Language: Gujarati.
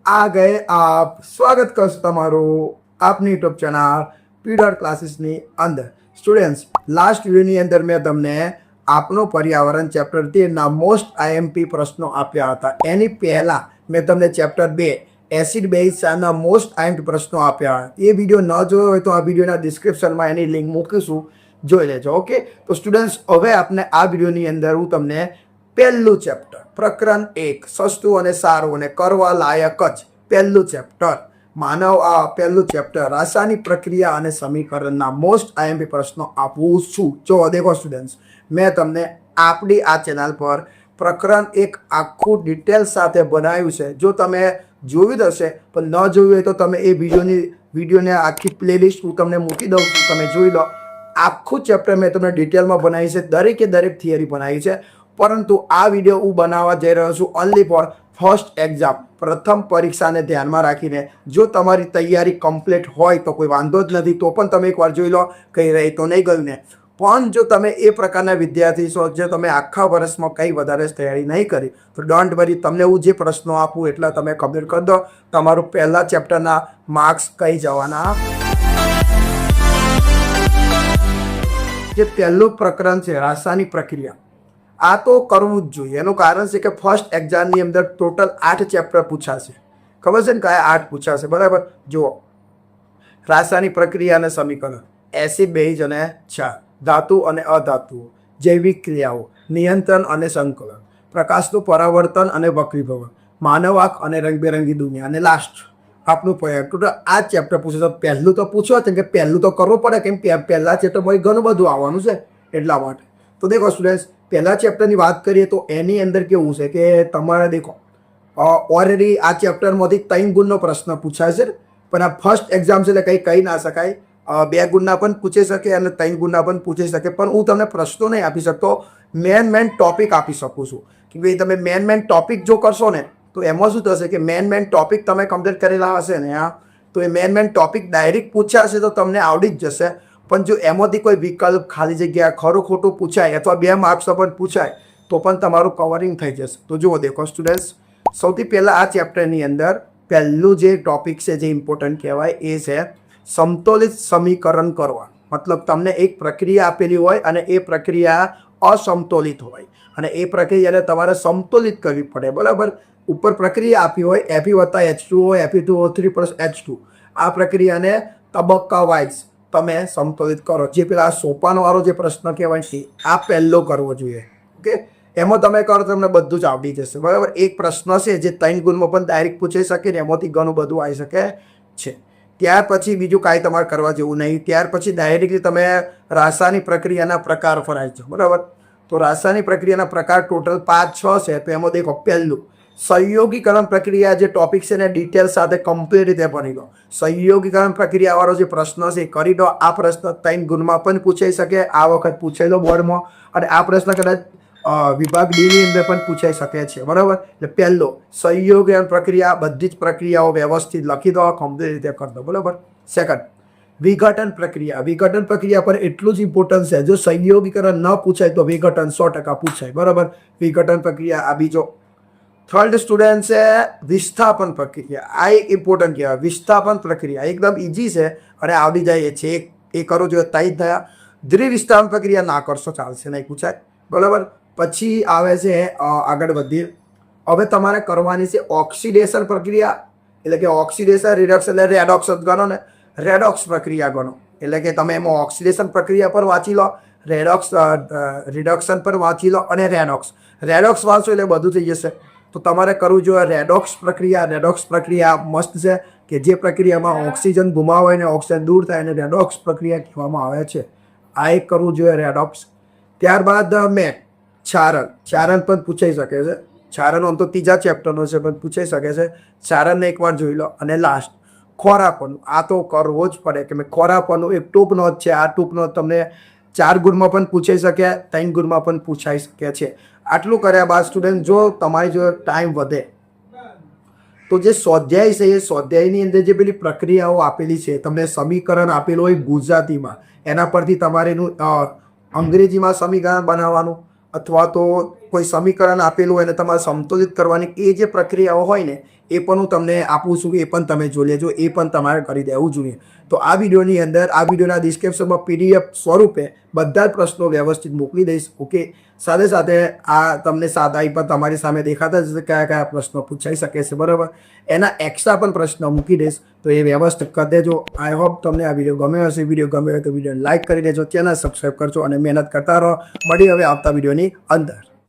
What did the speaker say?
आ गए आप स्वागत કરશું તમારું આપની યુટ્યુબ ચેનલ પીડર ક્લાસીસની અંદર સ્ટુડન્ટ્સ લાસ્ટ વિડિયોની અંદર મેં તમને આપનો પર્યાવરણ ચેપ્ટર 13 ના મોસ્ટ આઈએમપી પ્રશ્નો આપ્યા હતા એની પહેલા મેં તમને ચેપ્ટર 2 એસિડ બેઝ ના મોસ્ટ આઈએમપી પ્રશ્નો આપ્યા એ વિડિયો ન જોયો હોય તો આ વિડિયોના ડિસ્ક્રિપ્શનમાં એની લિંક મૂકીશું જોઈ લેજો ઓકે તો સ્ટુડન્ટ્સ હવે આપણે આ વિડિયોની અંદર હું તમને પહેલું ચેપ્ટર પ્રકરણ 1 સસ્તું અને સારું અને કરવા લાયક જ પહેલું ચેપ્ટર માનવ આ પહેલું ચેપ્ટર રાસાયણિક પ્રક્રિયા અને સમીકરણના મોસ્ટ આઈએમપી પ્રશ્નો આપું છું જો દેખો સ્ટુડન્ટ્સ મેં તમને આપણી આ ચેનલ પર પ્રકરણ 1 આખું ડિટેલ સાથે બનાવ્યું છે જો તમે જોયું હશે પણ ન જોયું હોય તો તમે એ વિડીયોને આખી પ્લેલિસ્ટ હું તમને મૂકી દઉં છું તમે જોઈ લો આખું ચેપ્ટર મેં તમને ડિટેલમાં બનાવી છે દરેકે દરેક થિયરી બનાવી છે પરંતુ આ વિડીયો હું બનાવવા જઈ રહ્યો છું ઓનલી ફોર ફર્સ્ટ એક્ઝામ પ્રથમ પરીક્ષાને ધ્યાનમાં રાખીને જો તમારી તૈયારી કમ્પ્લીટ હોય તો કોઈ વાંધો જ નથી તો પણ તમે એકવાર જોઈ લો કંઈ રહી તો નહીં ગયું ને પણ જો તમે એ પ્રકારના વિદ્યાર્થી છો જે તમે આખા વર્ષમાં કંઈ વધારે તૈયારી નહીં કરી તો ડોન્ટ વરી તમને હું જે પ્રશ્નો આપું એટલા તમે કમ્પ્લીટ કરી દો તમારું પહેલા ચેપ્ટરના માર્ક્સ કઈ જવાના જે પહેલું પ્રકરણ છે રાસાયણિક પ્રક્રિયા આ તો કરવું જ જોઈએ એનું કારણ છે કે ફર્સ્ટ એક્ઝામની અંદર ટોટલ 8 ચેપ્ટર પૂછાશે ખબર છે ને કયા 8 પૂછાશે બરાબર જુઓ રાસાયણિક પ્રક્રિયા અને સમીકરણ એસિડ બેઝ અને ક્ષાર ધાતુ અને અધાતુઓ જૈવિક ક્રિયાઓ નિયંત્રણ અને સંકલન પ્રકાશનું પરાવર્તન અને વક્રીભવન માનવ આંખ અને રંગબેરંગી દુનિયા અને લાસ્ટ આપનું ટોટલ આ ચેપ્ટર પૂછે તો પહેલું તો પૂછો છે કે પહેલું તો કરવું પડે કેમ પહેલા ચેપ્ટરમાં ઘણું બધું આવવાનું છે એટલા માટે તો દેખો સ્ટુડન્ટ્સ પહેલા ચેપ્ટરની વાત કરીએ તો એની અંદર કેવું છે કે તમારે દેખો ઓલરેડી આ ચેપ્ટરમાંથી 3 ગુણનો પ્રશ્ન પૂછાય છે પણ આ ફર્સ્ટ એક્ઝામ છે એટલે કંઈ કહી ના શકાય 2 ગુણના પણ પૂછી શકે અને 3 ગુણના પણ પૂછી શકે પણ હું તમને પ્રશ્નો નહીં આપી શકતો મેન ટોપિક આપી શકું છું કે ભાઈ તમે મેન ટોપિક જો કરશો ને તો એમાં શું થશે કે મેન ટોપિક તમે કમ્પ્લીટ કરેલા હશે ને તો એ મેન ટોપિક ડાયરેક્ટ પૂછ્યા હશે તો તમને આવડી જ જશે પણ જો એમાંથી કોઈ વિકલ્પ ખાલી જગ્યા ખરું ખોટું પૂછાય અથવા 2 માર્ક્સ પણ પૂછાય તો પણ તમારું કવરિંગ થઈ જશે તો જુઓ દેખો સ્ટુડન્ટ્સ સૌથી પહેલાં આ ચેપ્ટરની અંદર પહેલું જે ટોપિક છે જે ઇમ્પોર્ટન્ટ કહેવાય એ છે સમતોલિત સમીકરણ કરવા મતલબ તમને એક પ્રક્રિયા આપેલી હોય અને એ પ્રક્રિયા અસમતોલિત હોય અને એ પ્રક્રિયાને તમારે સમતોલિત કરવી પડે બરાબર ઉપર પ્રક્રિયા આપી હોય Fe+H2O Fe2O3 H2 આ પ્રક્રિયાને તબક્કા વાઇઝ તમે સમતોલિત કરો જે પેલા સોપાનવાળો જે પ્રશ્ન કહેવાય છે આ પહેલો કરવો જોઈએ ઓકે એમાં તમે કરો તમને બધું જ આવડી જશે બરાબર એક પ્રશ્ન છે જે 3 ગુણમાં પણ ડાયરેક્ટ પૂછાઈ શકે ને એમાંથી ઘણું બધું આવી શકે છે ત્યાર પછી બીજું કાંઈ તમારે કરવા જેવું નહીં ત્યાર પછી ડાયરેક્ટલી તમે રાસાયણિક પ્રક્રિયાના પ્રકાર પર આવી જાઓ બરાબર તો રાસાયણિક પ્રક્રિયાના પ્રકાર ટોટલ 5-6 છે તો એમાં દેખો પહેલું સંયોગીકરણ પ્રક્રિયા જે ટોપિક છે ને ડિટેલ સાથે કમ્પ્લીટ રીતે ભણી લો સંયોગીકરણ પ્રક્રિયાવાળો જે પ્રશ્ન છે કરી દો આ પ્રશ્ન 3 ગુણમાં પણ પૂછાઈ શકે આ વખત પૂછાયેલો બોર્ડમાં અને આ પ્રશ્ન કદાચ વિભાગ ડીની અંદર પણ પૂછાઈ શકે છે બરાબર એટલે પહેલો સંયોગીકરણ પ્રક્રિયા બધી જ પ્રક્રિયાઓ વ્યવસ્થિત લખી દો કમ્પ્લીટ રીતે કરી દો બરાબર સેકન્ડ વિઘટન પ્રક્રિયા પર એટલું જ ઇમ્પોર્ટન્સ છે જો સંયોગીકરણ ન પૂછાય તો વિઘટન 100% પૂછાય બરાબર વિઘટન પ્રક્રિયા આ બીજો થર્ડ સ્ટુડન્ટ છે વિસ્થાપન પ્રક્રિયા આ એક ઇમ્પોર્ટન્ટ કહેવાય વિસ્થાપન પ્રક્રિયા એકદમ ઇઝી છે અને આવડી જાય છે એ કરો જો તઈ થયા દ્વિવિસ્થાપન પ્રક્રિયા ના કરશો ચાલશે નહીં પૂછાય બરાબર પછી આવે છે આગળ વધીએ હવે તમારે કરવાની છે ઓક્સિડેશન પ્રક્રિયા એટલે કે ઓક્સિડેશન રિડક્સ એટલે રેડોક્સ જ ગણો ને રેડોક્સ પ્રક્રિયા ગણો એટલે કે તમે એમાં ઓક્સિડેશન પ્રક્રિયા પર વાંચી લો રેડોક્સ રિડક્શન પર વાંચી લો અને રેડોક્સ વાંચો એટલે બધું થઈ જશે તો તમારે કરવું જોઈએ રેડોક્સ પ્રક્રિયા મસ્ત છે કે જે પ્રક્રિયામાં ઓક્સિજન ગુમાવાય ને ઓક્સિજન દૂર થાય એને રેડોક્સ પ્રક્રિયા કહેવામાં આવે છે આ એક કરવું જોઈએ રેડોક્સ ત્યારબાદ ક્ષારણ પણ પૂછાઈ શકે છે ક્ષારણ આમ તો 3જા ચેપ્ટરનો છે પણ પૂછાઈ શકે છે ક્ષારણને એકવાર જોઈ લો અને લાસ્ટ ખોરાપણું આ તો કરવો જ પડે કે મેં ખોરાપણું એક ટૂંકનો જ છે આ ટૂંકનો તમને 4 ગુણમાં પણ પૂછાઈ શકે 3 ગુણમાં પણ પૂછાઈ શકે છે આટલું કર્યા બાદ સ્ટુડન્ટ જો તમારી જો ટાઈમ વધે તો જે સ્વાધ્યાય છે એ સ્વાધ્યાયની અંદર જે પેલી પ્રક્રિયાઓ આપેલી છે તમને સમીકરણ આપેલું હોય ગુજરાતીમાં એના પરથી તમારે એનું અંગ્રેજીમાં સમીકરણ બનાવવાનું અથવા તો કોઈ સમીકરણ આપેલું હોય અને તમારે સમતુલિત કરવાની એ જે પ્રક્રિયાઓ હોય ને એ પણ હું તમને આપું છું, એ પણ તમે જોઈ લેજો, એ પણ તમારે કરી દેવું જોઈએ. તો આ વિડીયોની અંદર, આ વિડીયોના ડિસ્ક્રિપ્શનમાં PDF સ્વરૂપે બધા જ પ્રશ્નો વ્યવસ્થિત મોકલી દઈશ. ઓકે, સાથે સાથે આ તમને સાદા પર તમારી સામે દેખાતા જ કયા કયા પ્રશ્નો પૂછાઈ શકે છે, બરાબર. એના એક્સ્ટ્રા પણ પ્રશ્નો મૂકી દઈશ, તો એ વ્યવસ્થિત કરી દેજો. આઈ હોપ તમને આ વિડીયો ગમ્યો હશે. વિડીયો ગમ્યો હોય તો વિડીયોને લાઇક કરી દેજો, ચેનલ સબસ્ક્રાઈબ કરજો અને મહેનત કરતા રહો. મળી હવે આવતા વિડીયોની અંદર.